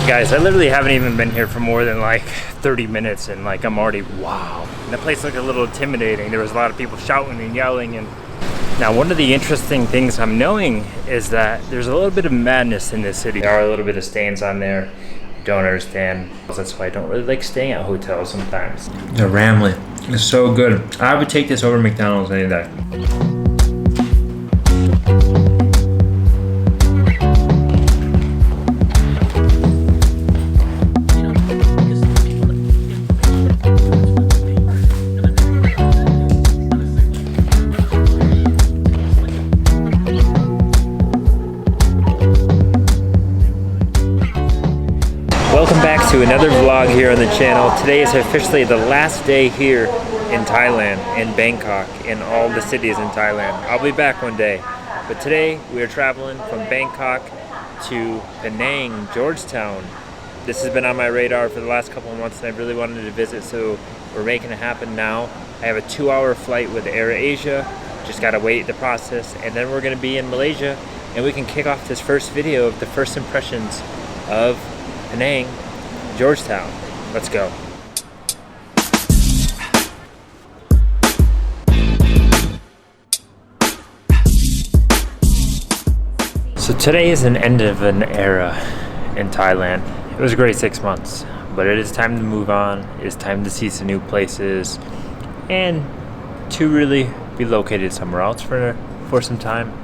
Guys, I literally haven't even been here for more than like 30 minutes and like I'm already, wow. And the place looked a little intimidating. There was a lot of people shouting and yelling. And now one of the interesting things I'm knowing is that there's a little bit of madness in this city. There are a little bit of stains on there. Don't understand. That's why I don't really like staying at hotels sometimes. The ramlin is so good. I would take this over McDonald's any day. Welcome back to another vlog here on the channel. Today is officially the last day here in Thailand, in Bangkok, in all the cities in Thailand. I'll be back one day, but today we are traveling from Bangkok to Penang, Georgetown. This has been on my radar for the last couple of months and I really wanted to visit, so we're making it happen now. I have a 2-hour flight with AirAsia, just gotta wait the process, and then we're gonna be in Malaysia and we can kick off this first video of the first impressions of Penang, Georgetown. Let's go. So today is an end of an era in Thailand. It was a great 6 months, but it is time to move on. It is time to see some new places and to really be located somewhere else for some time.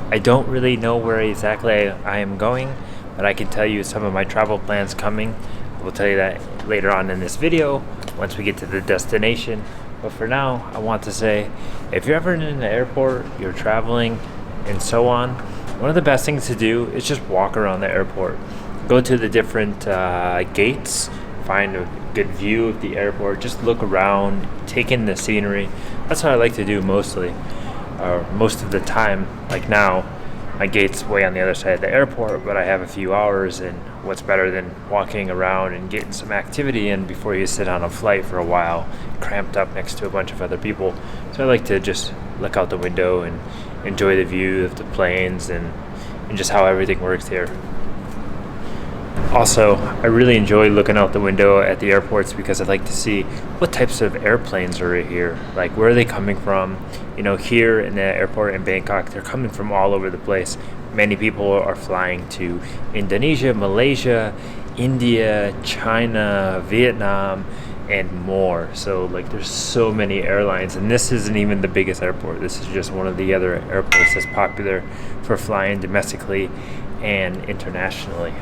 I don't really know where exactly I am going, but I can tell you some of my travel plans coming. We'll tell you that later on in this video once we get to the destination. But for now, I want to say, if you're ever in an airport, you're traveling and so on, one of the best things to do is just walk around the airport. Go to the different gates, find a good view of the airport, just look around, take in the scenery. That's what I like to do mostly, or most of the time. Like now, my gate's way on the other side of the airport, but I have a few hours, and what's better than walking around and getting some activity in before you sit on a flight for a while, cramped up next to a bunch of other people. So I like to just look out the window and enjoy the view of the planes and just how everything works here. Also, I really enjoy looking out the window at the airports because I like to see what types of airplanes are here. Like, where are they coming from? You know, here in the airport in Bangkok, they're coming from all over the place. Many people are flying to Indonesia, Malaysia, India, China, Vietnam, and more. So, like, there's so many airlines, and this isn't even the biggest airport. This is just one of the other airports that's popular for flying domestically and internationally.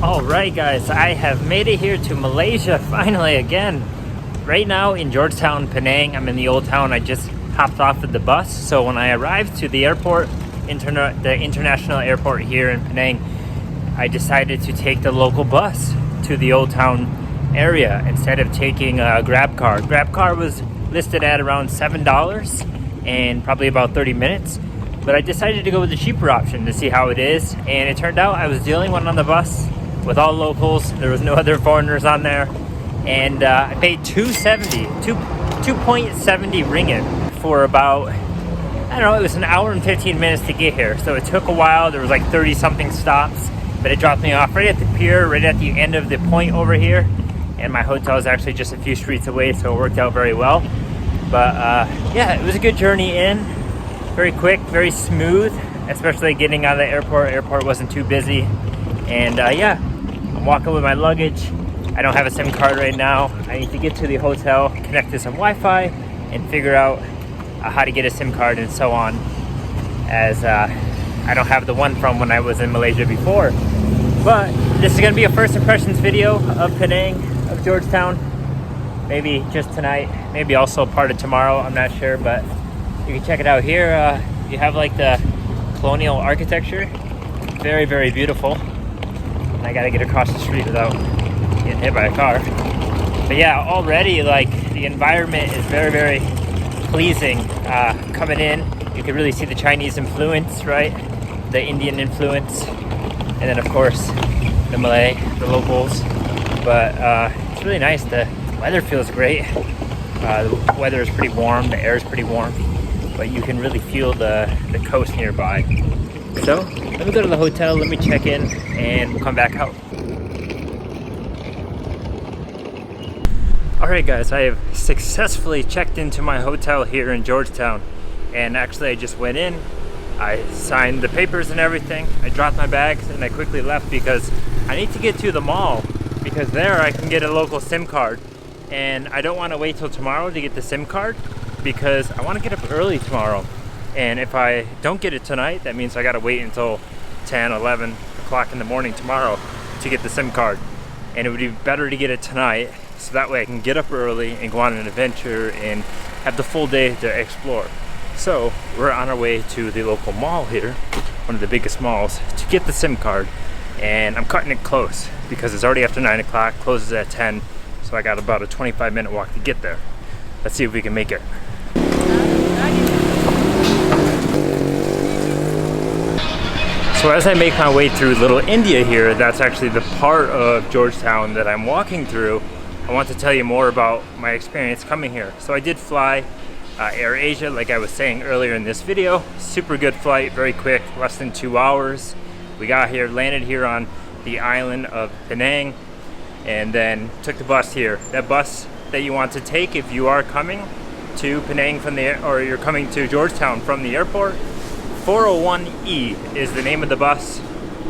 Alright guys, I have made it here to Malaysia finally again. Right now in Georgetown, Penang, I'm in the old town. I just hopped off of the bus. So when I arrived to the airport, the international airport here in Penang, I decided to take the local bus to the old town area instead of taking a Grab car. Grab car was listed at around $7 and probably about 30 minutes. But I decided to go with the cheaper option to see how it is. And it turned out I was the only one on the bus with all locals. There was no other foreigners on there, and I paid 2.70 ringgit for about, I don't know, it was an hour and 15 minutes to get here. So it took a while. There was like 30 something stops, but it dropped me off right at the pier, right at the end of the point over here, and my hotel is actually just a few streets away, so it worked out very well. But yeah, it was a good journey in, very quick, very smooth, especially getting out of the airport. Airport wasn't too busy, and yeah, I'm walking with my luggage. I don't have a SIM card right now. I need to get to the hotel, connect to some Wi-Fi, and figure out how to get a SIM card and so on, as I don't have the one from when I was in Malaysia before. But this is going to be a first impressions video of Penang, of Georgetown. Maybe just tonight, maybe also part of tomorrow, I'm not sure, but you can check it out here. You have like the colonial architecture, very, very beautiful. and I gotta get across the street without getting hit by a car. But yeah, already like the environment is very, very pleasing. Coming in, you can really see the Chinese influence, right? The Indian influence, and then of course the Malay, the locals. But it's really nice. The weather feels great. The weather is pretty warm, the air is pretty warm, but you can really feel the coast nearby. So let me go to the hotel, let me check in, and we'll come back out. Alright guys, I have successfully checked into my hotel here in Georgetown, and actually I just went in, I signed the papers and everything, I dropped my bags, and I quickly left because I need to get to the mall, because there I can get a local SIM card, and I don't want to wait till tomorrow to get the SIM card because I want to get up early tomorrow, and if I don't get it tonight, that means I gotta wait until 10, 11 o'clock in the morning tomorrow to get the SIM card, and it would be better to get it tonight so that way I can get up early and go on an adventure and have the full day to explore. So we're on our way to the local mall here, one of the biggest malls, to get the SIM card, and I'm cutting it close because it's already after 9 o'clock, closes at 10, so I got about a 25-minute walk to get there. Let's see if we can make it. So as I make my way through Little India here, that's actually the part of Georgetown that I'm walking through, I want to tell you more about my experience coming here. So I did fly Air Asia, like I was saying earlier in this video. Super good flight, very quick, less than 2 hours. We got here, landed here on the island of Penang, and then took the bus here. That bus that you want to take if you are coming to Penang from or you're coming to Georgetown from the airport, 401E is the name of the bus.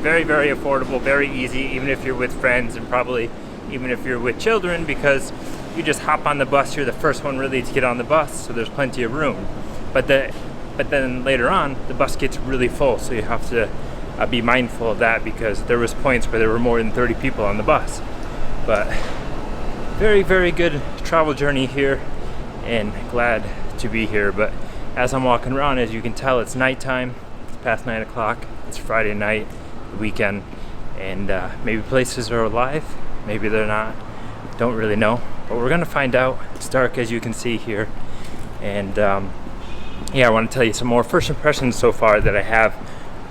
Very, very affordable, very easy, even if you're with friends, and probably even if you're with children, because you just hop on the bus. You're the first one really to get on the bus, so there's plenty of room. But then later on, the bus gets really full, so you have to be mindful of that, because there was points where there were more than 30 people on the bus. But very, very good travel journey here, and glad to be here. But as I'm walking around, as you can tell, it's nighttime. It's past 9 o'clock. It's Friday night, the weekend, and maybe places are alive, maybe they're not. Don't really know, but we're gonna find out. It's dark, as you can see here, and yeah, I want to tell you some more first impressions so far that I have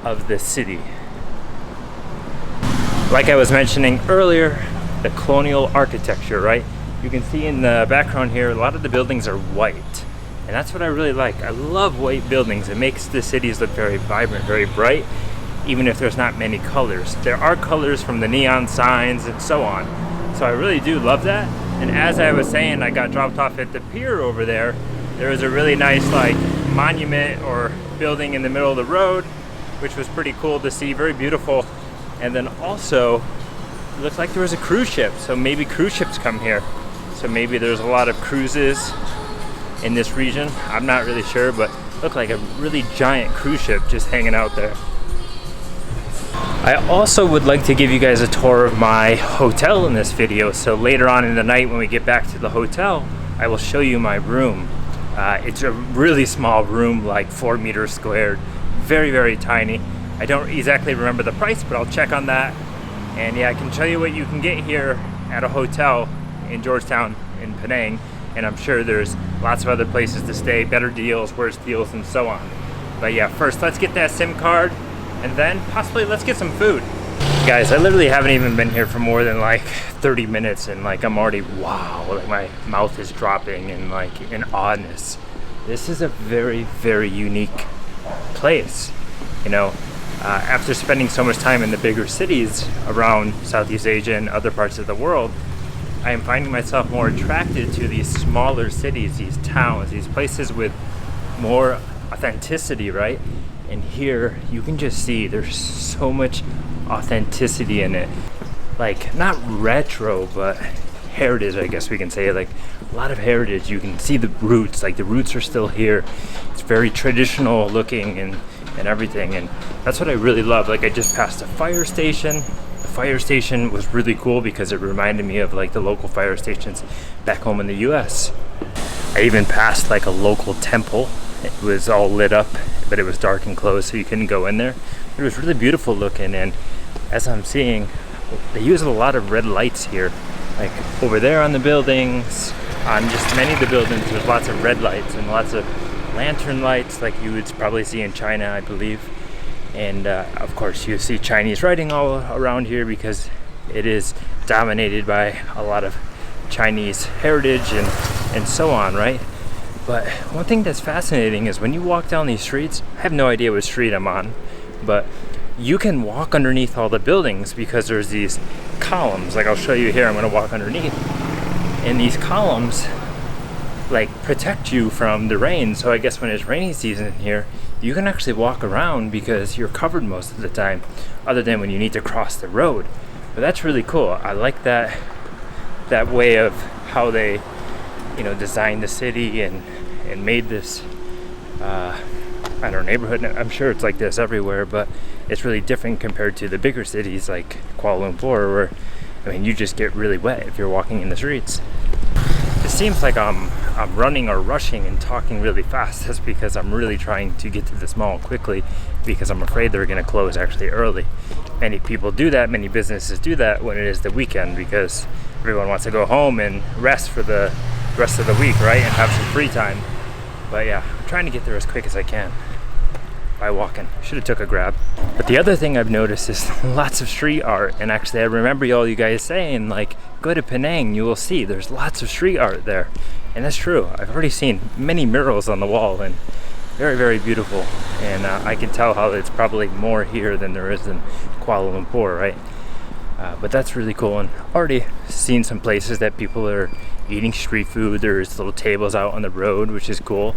of this city. Like I was mentioning earlier, the colonial architecture, right? You can see in the background here, a lot of the buildings are white, and that's what I really like. I love white buildings. It makes the cities look very vibrant, very bright, even if there's not many colors. There are colors from the neon signs and so on. So I really do love that. And as I was saying, I got dropped off at the pier over there. There was a really nice like monument or building in the middle of the road, which was pretty cool to see, very beautiful. And then also, it looked like there was a cruise ship. So maybe cruise ships come here. So maybe there's a lot of cruises in this region. I'm not really sure, but it looked like a really giant cruise ship just hanging out there. I also would like to give you guys a tour of my hotel in this video, so later on in the night when we get back to the hotel, I will show you my room. It's a really small room, like 4 meters squared, very, very tiny. I don't exactly remember the price, but I'll check on that. And yeah, I can show you what you can get here at a hotel in Georgetown, in Penang, and I'm sure there's lots of other places to stay, better deals, worse deals, and so on. But yeah, first let's get that SIM card, and then possibly let's get some food. Guys, I literally haven't even been here for more than like 30 minutes, and like I'm already, wow, like my mouth is dropping and like in oddness. This is a very, very unique place. You know, after spending so much time in the bigger cities around Southeast Asia and other parts of the world, I am finding myself more attracted to these smaller cities, these towns, these places with more authenticity, right? And here you can just see there's so much authenticity in it. Like, not retro, but heritage, I guess we can say. Like, a lot of heritage. You can see the roots, like the roots are still here. It's very traditional looking and everything, and that's what I really love. Like, I just passed a fire station. The fire station was really cool because it reminded me of like the local fire stations back home in the US. I even passed like a local temple. It was all lit up, but it was dark and closed, so you couldn't go in there. It was really beautiful looking, and as I'm seeing, they use a lot of red lights here. Like over there on the buildings, on just many of the buildings, there's lots of red lights and lots of lantern lights like you would probably see in China, I believe. And of course you see Chinese writing all around here because it is dominated by a lot of Chinese heritage and so on, right? But one thing that's fascinating is when you walk down these streets, I have no idea what street I'm on, but you can walk underneath all the buildings because there's these columns. Like I'll show you here, I'm gonna walk underneath. And these columns like protect you from the rain. So I guess when it's rainy season here, you can actually walk around because you're covered most of the time, other than when you need to cross the road. But that's really cool. I like that way of how they, you know, designed the city and made this I don't know, neighborhood. I'm sure it's like this everywhere, but it's really different compared to the bigger cities like Kuala Lumpur, where I mean you just get really wet if you're walking in the streets. It seems like I'm running or rushing and talking really fast. That's because I'm really trying to get to this mall quickly because I'm afraid they're going to close actually early. Many people do that, many businesses do that when it is the weekend because everyone wants to go home and rest for the rest of the week, right? And have some free time. But yeah, I'm trying to get there as quick as I can by walking. Should have took a Grab. But the other thing I've noticed is lots of street art. And actually I remember all you guys saying like, go to Penang, you will see there's lots of street art there. And that's true. I've already seen many murals on the wall and very, very beautiful. And I can tell how it's probably more here than there is in Kuala Lumpur, right? But that's really cool. And already seen some places that people are eating street food. There's little tables out on the road, which is cool.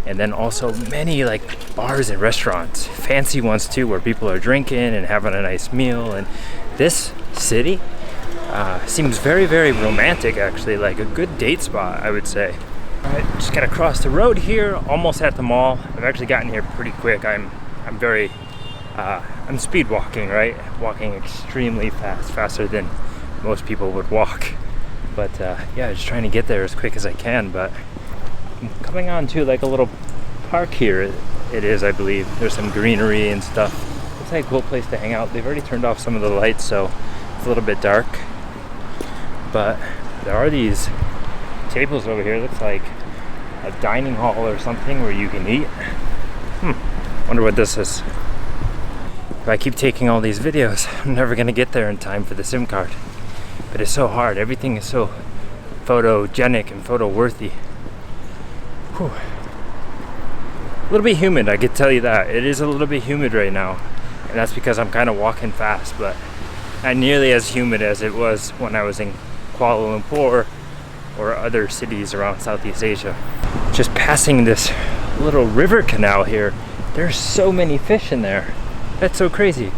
And then also many like bars and restaurants, fancy ones too, where people are drinking and having a nice meal. And this city seems very, very romantic actually, like a good date spot, I would say. Alright, just gotta cross the road here, almost at the mall. I've actually gotten here pretty quick. I'm speed walking, right? Walking extremely fast, faster than most people would walk. But yeah, just trying to get there as quick as I can. But I'm coming on to like a little park here. It is, I believe. There's some greenery and stuff. Looks like a cool place to hang out. They've already turned off some of the lights, so it's a little bit dark. But there are these tables over here. It looks like a dining hall or something where you can eat. Wonder what this is. If I keep taking all these videos, I'm never gonna get there in time for the SIM card. But it's so hard. Everything is so photogenic and photo-worthy. Whew. A little bit humid, I could tell you that. It is a little bit humid right now. And that's because I'm kind of walking fast, but not nearly as humid as it was when I was in Kuala Lumpur or other cities around Southeast Asia. Just passing this little river canal here. There's so many fish in there. That's so crazy.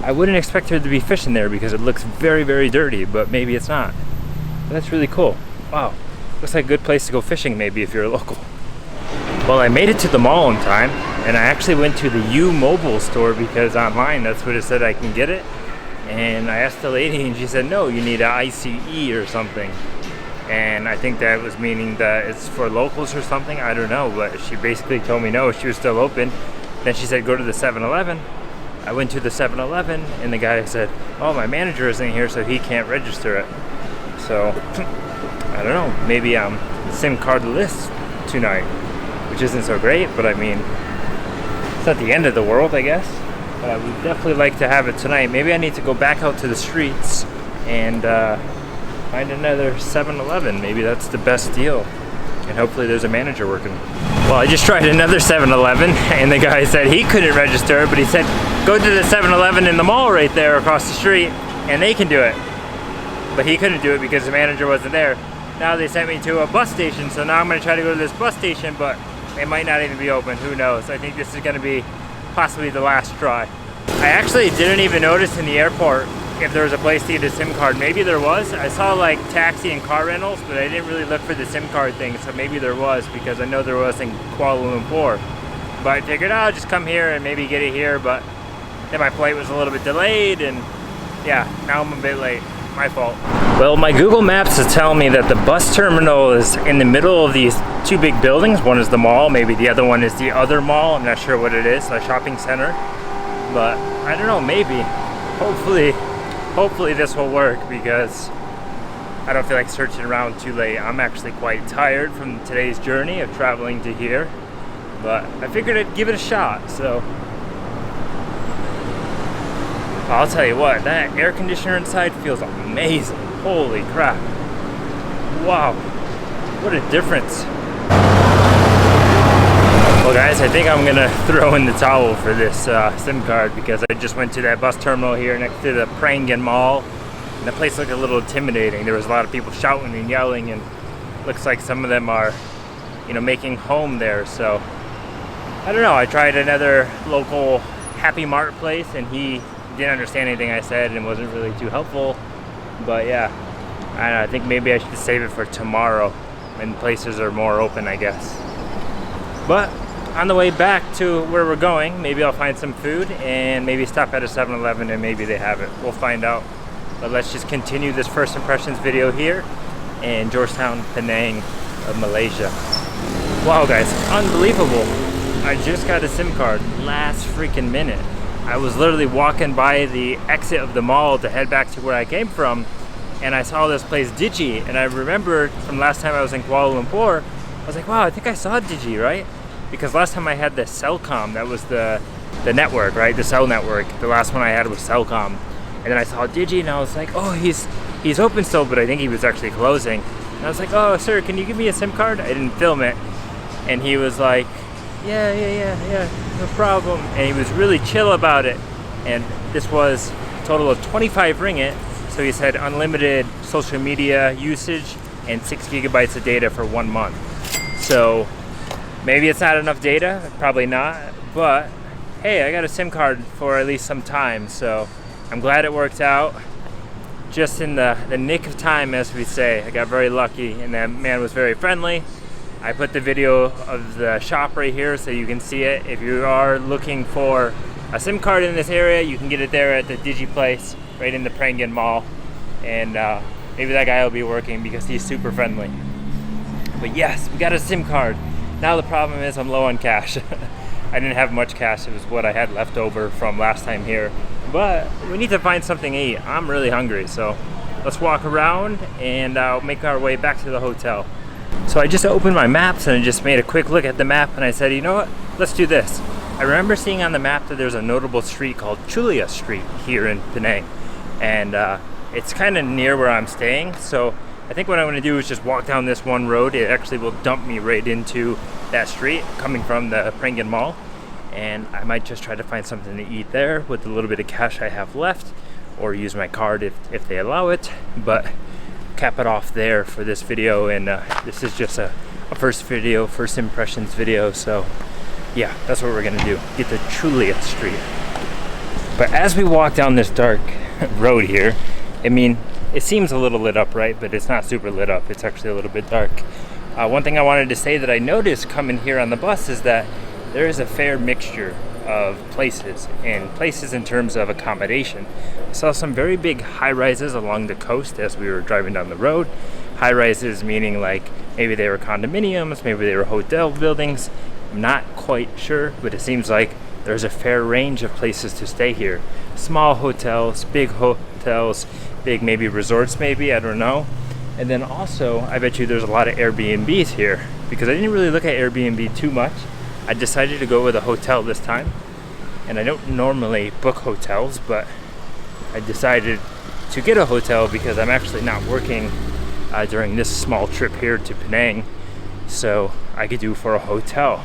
I wouldn't expect there to be fish in there because it looks very, very dirty, but maybe it's not. But that's really cool. Wow. Looks like a good place to go fishing maybe if you're a local. Well, I made it to the mall in time, and I actually went to the U-Mobile store because online that's what it said I can get it. And I asked the lady and she said, no, you need an ICE or something. And I think that was meaning that it's for locals or something, I don't know, but she basically told me no, she was still open. Then she said go to the 7-Eleven. I went to the 7-Eleven and the guy said, oh, my manager isn't here so he can't register it. So, I don't know, maybe I'm SIM cardless tonight, which isn't so great, but I mean, it's not the end of the world, I guess. But I would definitely like to have it tonight. Maybe I need to go back out to the streets and find another 7-Eleven. Maybe that's the best deal. And hopefully there's a manager working. Well, I just tried another 7-Eleven and the guy said he couldn't register it, but he said go to the 7-Eleven in the mall right there across the street and they can do it. But he couldn't do it because the manager wasn't there. Now they sent me to a bus station, so now I'm going to try to go to this bus station, but it might not even be open. Who knows? I think this is going to be possibly the last try. I actually didn't even notice in the airport if there was a place to get a SIM card. Maybe there was. I saw like taxi and car rentals, but I didn't really look for the SIM card thing, so maybe there was because I know there was in Kuala Lumpur. But I figured I'll just come here and maybe get it here, but then my flight was a little bit delayed and yeah, now I'm a bit late. My fault. Well, my Google Maps is telling me that the bus terminal is in the middle of these two big buildings. One is the mall, maybe the other one is the other mall. I'm not sure what it is, a shopping center. But I don't know, maybe. Hopefully hopefully this will work because I don't feel like searching around too late. I'm actually quite tired from today's journey of traveling to here, but I figured I'd give it a shot. So I'll tell you what, that air conditioner inside feels amazing. Holy crap. Wow, what a difference. Well guys, I think I'm gonna throw in the towel for this SIM card because I just went to that bus terminal here next to the Penang Mall, and the place looked a little intimidating. There was a lot of people shouting and yelling, and looks like some of them are, you know, making home there. So I don't know, I tried another local Happy Mart place and he didn't understand anything I said and wasn't really too helpful. But yeah, I think maybe I should save it for tomorrow when places are more open, I guess. But on the way back to where we're going, maybe I'll find some food and maybe stop at a 7-Eleven and maybe they have it. We'll find out. But let's just continue this first impressions video here in Georgetown, Penang, Malaysia. Wow guys, unbelievable. I just got a SIM card last freaking minute. I was literally walking by the exit of the mall to head back to where I came from, and I saw this place Digi, and I remembered from last time I was in Kuala Lumpur, I was like, wow, I think I saw Digi, right? Because last time I had the Cellcom, that was the network, right? The cell network. The last one I had was Cellcom. And then I saw Digi and I was like, oh, he's open still, but I think he was actually closing. And I was like, oh, sir, can you give me a SIM card? I didn't film it. And he was like, yeah, no problem. And he was really chill about it. And this was a total of 25 ringgit. So he said unlimited social media usage and 6 gigabytes of data for 1 month. So maybe it's not enough data, probably not, but hey, I got a SIM card for at least some time, so I'm glad it worked out. Just in the nick of time, as we say. I got very lucky, and that man was very friendly. I put the video of the shop right here so you can see it. If you are looking for a SIM card in this area, you can get it there at the Digi place, right in the Penang Mall. And maybe that guy will be working because he's super friendly. But yes, we got a SIM card. Now the problem is I'm low on cash. I didn't have much cash. It was what I had left over from last time here. But we need to find something to eat. I'm really hungry, so let's walk around and make our way back to the hotel. So I just opened my maps and I just made a quick look at the map and I said, you know what, let's do this. I remember seeing on the map that there's a notable street called Chulia Street here in Penang. And it's kind of near where I'm staying. So I think what I'm going to do is just walk down this one road. It actually will dump me right into that street coming from the Penang Mall. And I might just try to find something to eat there with the little bit of cash I have left, or use my card if they allow it. But cap it off there for this video. And this is just a first impressions video. So yeah, that's what we're going to do. Get to Chulia Street. But as we walk down this dark road here, I mean, it seems a little lit up, right? But it's not super lit up. It's actually a little bit dark. One thing I wanted to say that I noticed coming here on the bus is that there is a fair mixture of places, and places in terms of accommodation. I saw some very big high-rises along the coast as we were driving down the road. High-rises meaning like maybe they were condominiums, maybe they were hotel buildings. I'm not quite sure, but it seems like there's a fair range of places to stay here. Small hotels, big hotels, big maybe resorts maybe, I don't know. And then also, I bet you there's a lot of Airbnbs here, because I didn't really look at Airbnb too much. I decided to go with a hotel this time, and I don't normally book hotels, but I decided to get a hotel because I'm actually not working during this small trip here to Penang, so I could do for a hotel.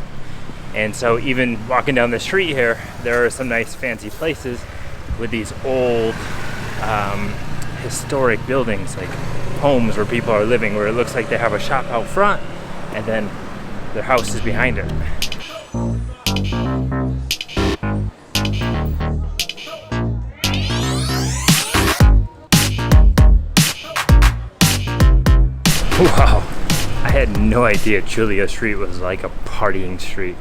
And so even walking down the street here, there are some nice fancy places with these old historic buildings, like homes where people are living, where it looks like they have a shop out front and then their house is behind it. Wow, I had no idea Chulia Street was like a partying street.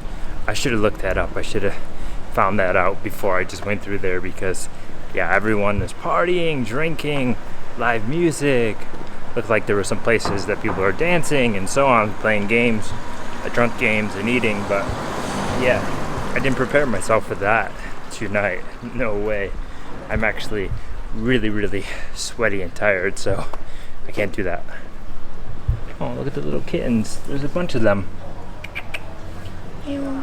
I should have looked that up. I should have found that out before I just went through there, because yeah, everyone is partying, drinking, live music. Looked like there were some places that people are dancing and so on, playing games, drunk games and eating, but yeah, I didn't prepare myself for that tonight. No way. I'm actually really, really sweaty and tired, so I can't do that. Oh, look at the little kittens. There's a bunch of them. Ew.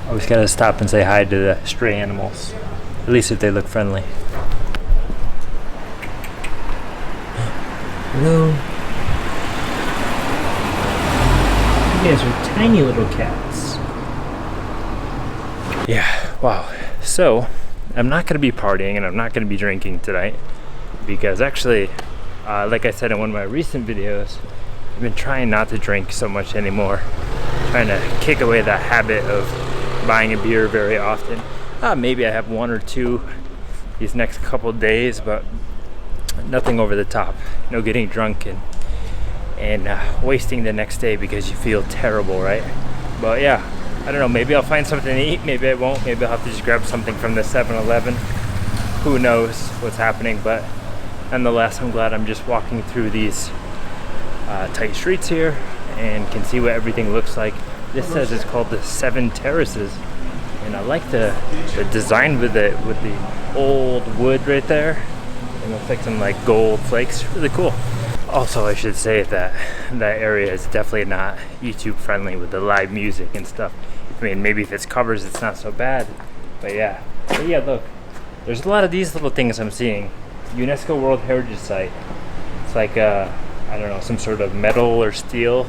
Always gotta stop and say hi to the stray animals, at least if they look friendly. Hello. You guys are tiny little cats. Yeah, wow. So, I'm not gonna be partying and I'm not gonna be drinking tonight because actually, like I said in one of my recent videos, I've been trying not to drink so much anymore. Trying to kick away that habit of buying a beer very often. Maybe I have one or two these next couple days, but nothing over the top. No getting drunk and wasting the next day because you feel terrible, right? But yeah, I don't know, maybe I'll find something to eat, maybe I won't, maybe I'll have to just grab something from the 7-Eleven. Who knows what's happening, but nonetheless, I'm glad I'm just walking through these tight streets here and can see what everything looks like. This says it's called the Seven Terraces, and I like the design with the old wood right there. It looks like some like gold flakes, really cool. Also, I should say that that area is definitely not YouTube friendly with the live music and stuff. I mean, maybe if it's covers, it's not so bad, but yeah. But yeah, look, there's a lot of these little things I'm seeing. UNESCO World Heritage Site. It's like I don't know, some sort of metal or steel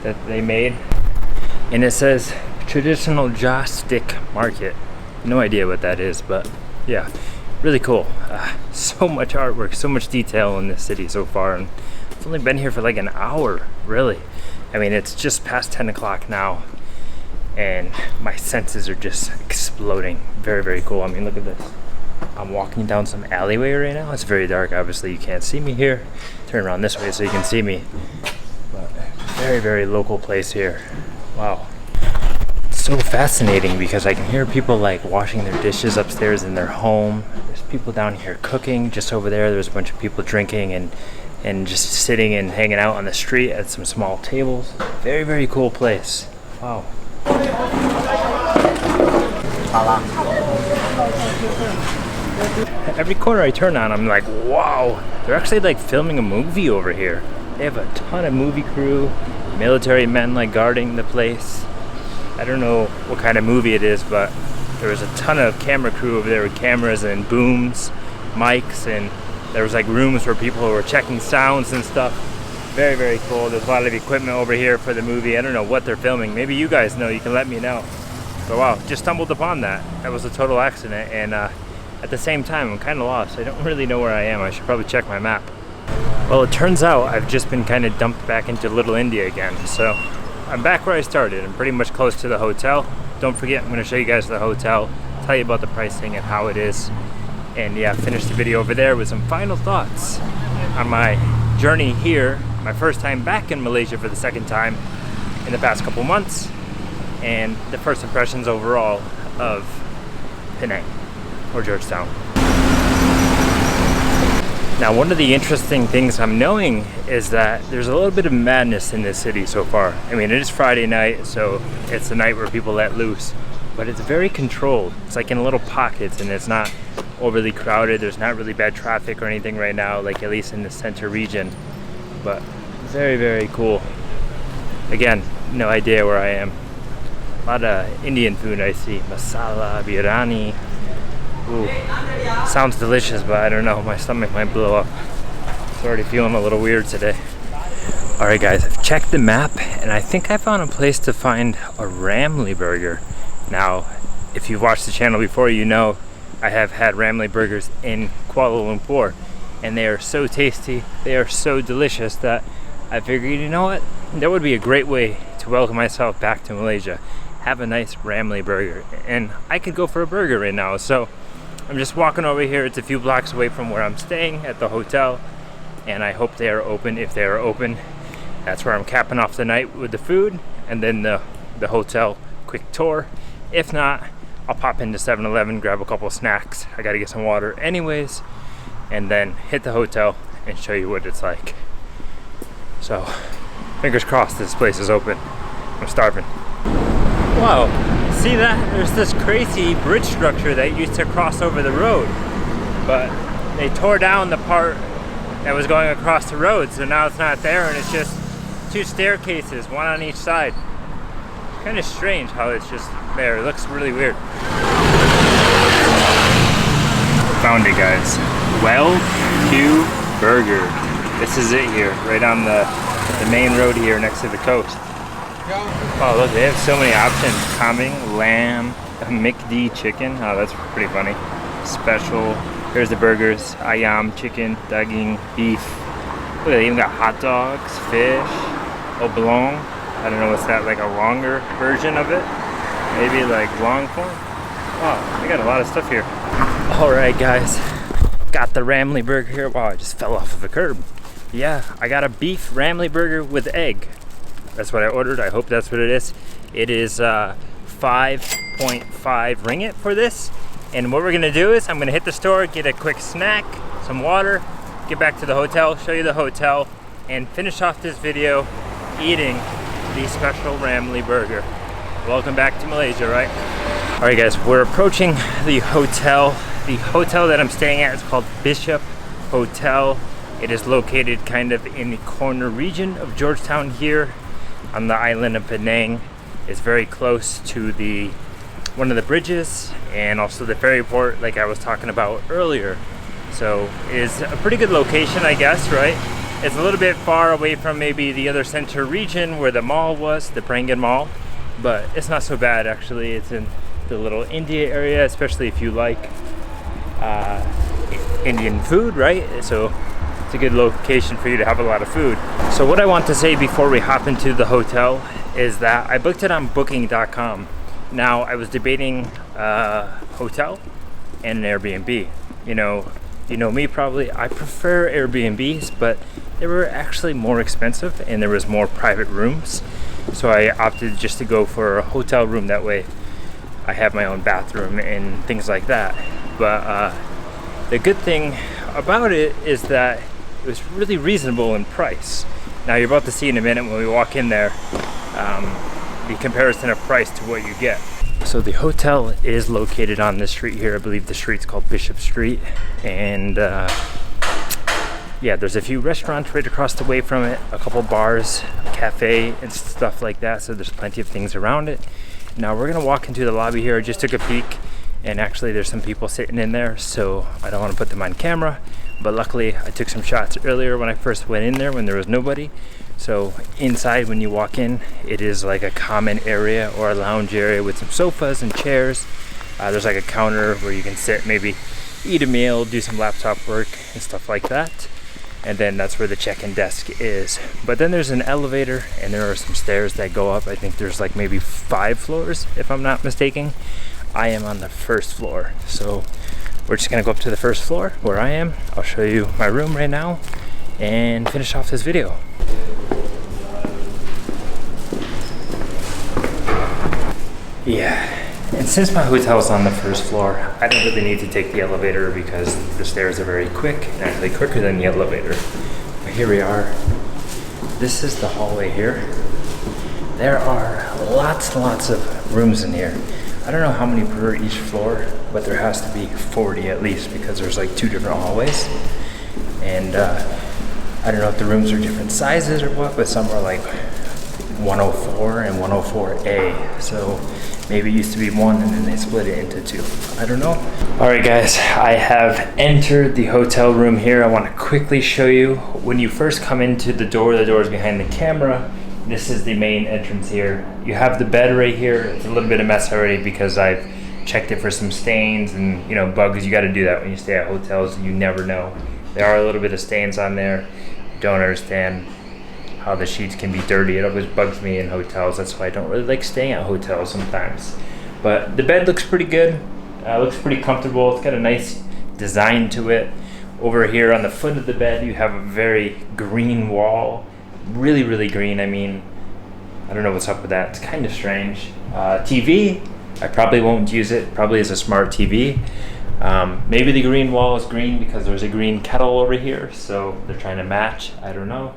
that they made, and it says traditional jaw stick market. No idea what that is, but yeah, really cool. So much artwork, so much detail in this city so far, and I've only been here for like an hour, really. I mean, it's just past 10 o'clock now, and my senses are just exploding. Very, very cool. I mean, look at this. I'm walking down some alleyway right now. It's very dark, obviously you can't see me here. Turn around this way so you can see me. But very, very local place here. Wow. It's so fascinating because I can hear people like washing their dishes upstairs in their home. There's people down here cooking. Just over there, there's a bunch of people drinking and just sitting and hanging out on the street at some small tables. Very, very cool place. Wow. Every corner I turn on, I'm like, wow, they're actually like filming a movie over here. They have a ton of movie crew, military men like guarding the place. I don't know what kind of movie it is, but there was a ton of camera crew over there with cameras and booms, mics, and there was like rooms where people were checking sounds and stuff. Very, very cool. There's a lot of equipment over here for the movie. I don't know what they're filming. Maybe you guys know, you can let me know. But wow, just stumbled upon that. That was a total accident, and at the same time, I'm kind of lost. I don't really know where I am. I should probably check my map. Well, it turns out I've just been kind of dumped back into Little India again. So I'm back where I started. I'm pretty much close to the hotel. Don't forget, I'm going to show you guys the hotel, tell you about the pricing and how it is. And yeah, finish the video over there with some final thoughts on my journey here. My first time back in Malaysia for the second time in the past couple months. And the first impressions overall of Penang or Georgetown. Now, one of the interesting things I'm knowing is that there's a little bit of madness in this city so far. I mean, it is Friday night, so it's the night where people let loose, but it's very controlled. It's like in little pockets, and it's not overly crowded. There's not really bad traffic or anything right now, like at least in the center region, but very, very cool. Again, no idea where I am. A lot of Indian food I see. Masala, biryani. Ooh, sounds delicious, but I don't know, my stomach might blow up. It's already feeling a little weird today. Alright guys, I've checked the map and I think I found a place to find a Ramly burger. Now, if you've watched the channel before, you know I have had Ramly burgers in Kuala Lumpur, and they are so tasty, they are so delicious that I figured, you know what, that would be a great way to welcome myself back to Malaysia. Have a nice Ramly burger, and I could go for a burger right now. So I'm just walking over here. It's a few blocks away from where I'm staying at the hotel, and I hope they are open. If they are open, that's where I'm capping off the night with the food, and then the hotel quick tour. If not, I'll pop into 7-Eleven, grab a couple snacks. I gotta get some water anyways, and then hit the hotel and show you what it's like. So fingers crossed this place is open. I'm starving. Wow, see that? There's this crazy bridge structure that used to cross over the road, but they tore down the part that was going across the road, so now it's not there, and it's just 2 staircases, one on each side. Kind of strange how it's just there. It looks really weird. Found it, guys. Well-Q Burger. This is it here, right on the main road here next to the coast. Oh look, they have so many options. Kambing, lamb, McD chicken. Oh, that's pretty funny. Special. Here's the burgers. Ayam, chicken, daging, beef. Look, they even got hot dogs, fish, oblong. I don't know what's that, like a longer version of it? Maybe like long form? Wow, they got a lot of stuff here. Alright guys, got the Ramly burger here. Wow, I just fell off of a curb. Yeah, I got a beef Ramly burger with egg. That's what I ordered. I hope that's what it is. It is 5.5 ringgit for this. And what we're gonna do is I'm gonna hit the store, get a quick snack, some water, get back to the hotel, show you the hotel, and finish off this video eating the special Ramly burger. Welcome back to Malaysia, right? All right guys, we're approaching the hotel. The hotel that I'm staying at is called Bishop Hotel. It is located kind of in the corner region of Georgetown here on the island of Penang. It's very close to one of the bridges and also the ferry port like I was talking about earlier. So it's a pretty good location, I guess, right? It's a little bit far away from maybe the other center region where the mall was, the Prangan Mall, but it's not so bad actually. It's in the little India area, especially if you like Indian food, right? So it's a good location for you to have a lot of food. So what I want to say before we hop into the hotel is that I booked it on booking.com. Now I was debating a hotel and an Airbnb. You know me probably, I prefer Airbnbs, but they were actually more expensive and there was more private rooms. So I opted just to go for a hotel room, that way I have my own bathroom and things like that. But the good thing about it is that it was really reasonable in price. Now you're about to see in a minute when we walk in there the comparison of price to what you get. So the hotel is located on this street here. I believe the street's called Bishop Street, and yeah, there's a few restaurants right across the way from it, a couple bars, a cafe and stuff like that, so there's plenty of things around it. Now we're gonna walk into the lobby here. I just took a peek, and actually there's some people sitting in there, so I don't want to put them on camera, but luckily I took some shots earlier when I first went in there when there was nobody. So inside, when you walk in, it is like a common area or a lounge area with some sofas and chairs. There's like a counter where you can sit, maybe eat a meal, do some laptop work and stuff like that. And then that's where the check-in desk is. But then there's an elevator and there are some stairs that go up. I think there's like maybe 5 floors if I'm not mistaken. I am on the first floor, so we're just gonna go up to the first floor where I am. I'll show you my room right now and finish off this video. Yeah, and since my hotel is on the first floor, I don't really need to take the elevator because the stairs are very quick, and actually quicker than the elevator. But here we are. This is the hallway here. There are lots and lots of rooms in here. I don't know how many per each floor, but there has to be 40 at least because there's like 2 different hallways. And I don't know if the rooms are different sizes or what, but some are like 104 and 104A. So maybe it used to be 1 and then they split it into 2. I don't know. All right guys, I have entered the hotel room here. I want to quickly show you. When you first come into the door is behind the camera. This is the main entrance here. You have the bed right here. It's a little bit of mess already because I've checked it for some stains and bugs. You got to do that when you stay at hotels. You never know. There are a little bit of stains on there. Don't understand how the sheets can be dirty. It always bugs me in hotels. That's why I don't really like staying at hotels sometimes. But the bed looks pretty good. Looks pretty comfortable. It's got a nice design to it. Over here on the foot of the bed, you have a very green wall. Really, really green. I mean, I don't know what's up with that. It's kind of strange. TV, I probably won't use it. Probably is a smart TV. Maybe the green wall is green because there's a green kettle over here, so they're trying to match. I don't know.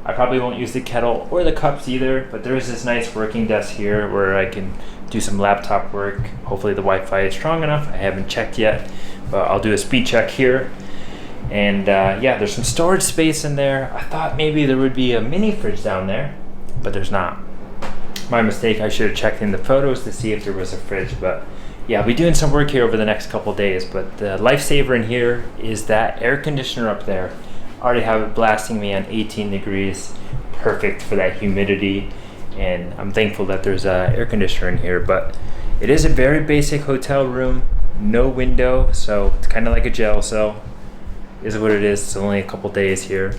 I probably won't use the kettle or the cups either, but there is this nice working desk here where I can do some laptop work. Hopefully the Wi-Fi is strong enough. I haven't checked yet, but I'll do a speed check here. And yeah, there's some storage space in there. I thought maybe there would be a mini fridge down there, but there's not. My mistake, I should have checked in the photos to see if there was a fridge, but yeah, I'll be doing some work here over the next couple days. But the lifesaver in here is that air conditioner up there. I already have it blasting me on 18 degrees, perfect for that humidity. And I'm thankful that there's a air conditioner in here, but it is a very basic hotel room, no window, so it's kind of like a jail cell. Is what it is. It's only a couple days here,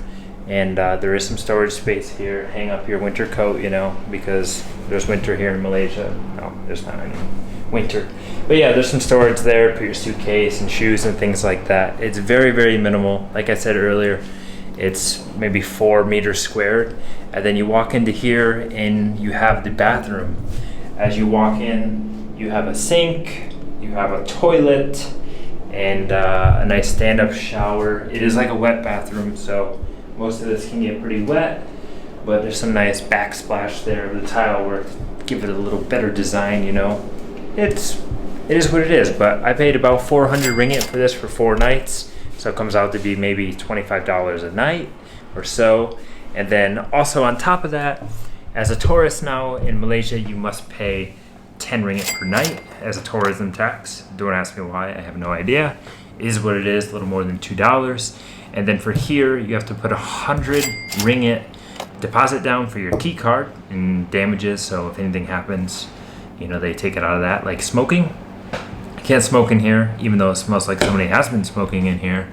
and there is some storage space here. Hang up your winter coat, you know, because there's winter here in Malaysia. No, there's not any winter, but yeah, there's some storage there. Put your suitcase and shoes and things like that. It's very, very minimal. Like I said earlier, it's maybe 4 meters squared, and then you walk into here and you have the bathroom. As you walk in, you have a sink, you have a toilet, and a nice stand-up shower. It is like a wet bathroom, so most of this can get pretty wet, but there's some nice backsplash there of the tile work, give it a little better design, you know. It is what it is, but I paid about 400 ringgit for this for 4 nights, so it comes out to be maybe $25 a night or so. And then also on top of that, as a tourist now in Malaysia, you must pay 10 ringgit per night as a tourism tax. Don't ask me why, I have no idea. It is what it is, a little more than $2. And then for here, you have to put 100 ringgit deposit down for your key card and damages. So if anything happens, you know, they take it out of that. Like smoking, I can't smoke in here, even though it smells like somebody has been smoking in here.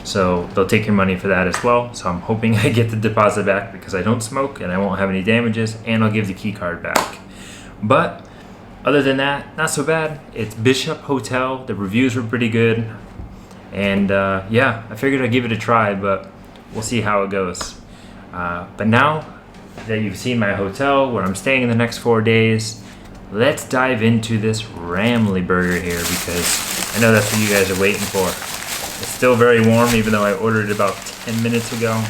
So they'll take your money for that as well. So I'm hoping I get the deposit back because I don't smoke and I won't have any damages, and I'll give the key card back. But other than that, not so bad. It's Bishop Hotel. The reviews were pretty good. And yeah, I figured I'd give it a try, but we'll see how it goes. But now that you've seen my hotel, where I'm staying in the next 4 days, let's dive into this Ramly burger here, because I know that's what you guys are waiting for. It's still very warm, even though I ordered it about 10 minutes ago.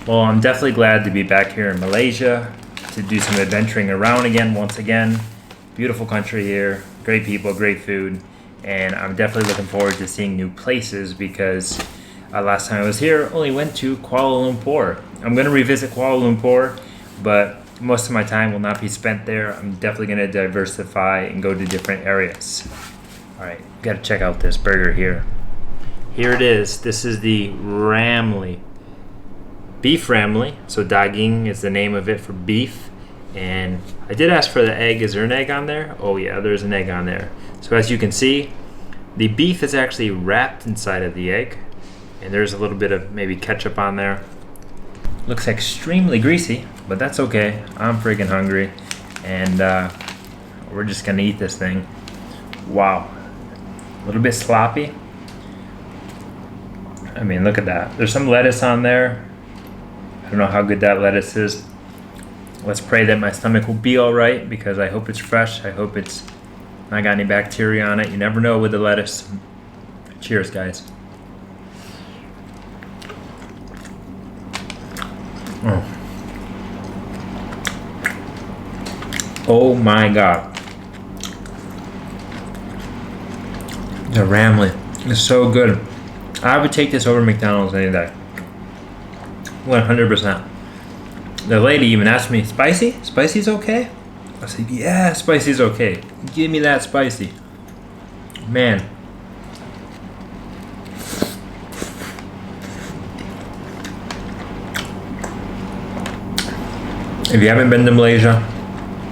Well, I'm definitely glad to be back here in Malaysia to do some adventuring around again, once again. Beautiful country here, great people, great food, and I'm definitely looking forward to seeing new places because last time I was here, I only went to Kuala Lumpur. I'm going to revisit Kuala Lumpur, but most of my time will not be spent there. I'm definitely going to diversify and go to different areas. All right, got to check out this burger here. Here it is. This is the Ramly. Beef Ramly. So daging is the name of it for beef. And I did ask for the egg. Is there an egg on there? Oh yeah, there's an egg on there. So as you can see, the beef is actually wrapped inside of the egg. And there's a little bit of maybe ketchup on there. Looks extremely greasy, but that's okay. I'm freaking hungry. And we're just gonna eat this thing. Wow. A little bit sloppy. I mean, look at that. There's some lettuce on there. I don't know how good that lettuce is. Let's pray that my stomach will be all right, because I hope it's fresh. I hope it's not got any bacteria on it. You never know with the lettuce. Cheers, guys. Oh my God. The Ramly is so good. I would take this over McDonald's any day. 100%. The lady even asked me, spicy? Spicy's okay? I said, yeah, spicy's okay. Give me that spicy. Man. If you haven't been to Malaysia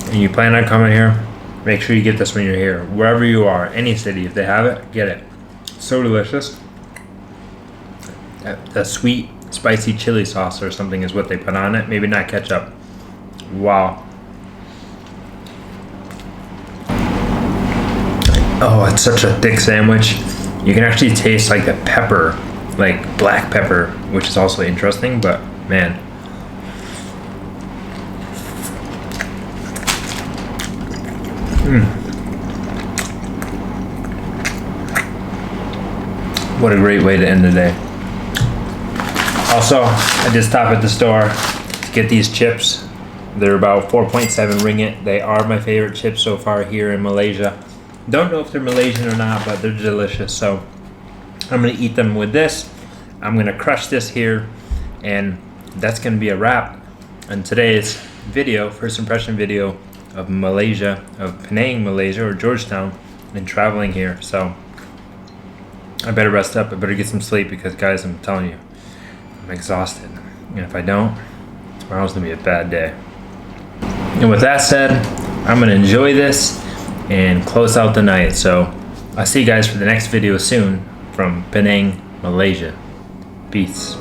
and you plan on coming here, make sure you get this when you're here. Wherever you are, any city, if they have it, get it. So delicious. That sweet, spicy chili sauce or something is what they put on it. Maybe not ketchup. Wow. Oh, it's such a thick sandwich. You can actually taste like the pepper, like black pepper, which is also interesting, but man. What a great way to end the day. Also, I did stop at the store to get these chips. They're about 4.7 ringgit. They are my favorite chips so far here in Malaysia. Don't know if they're Malaysian or not, but they're delicious. So I'm gonna eat them with this. I'm gonna crush this here, and that's gonna be a wrap on today's video, first impression video of Malaysia, of Penang, Malaysia, or Georgetown, and traveling here. So I better rest up, I better get some sleep, because guys, I'm telling you, I'm exhausted. And if I don't, tomorrow's gonna be a bad day. And with that said, I'm gonna enjoy this and close out the night. So I'll see you guys for the next video soon from Penang, Malaysia. Peace.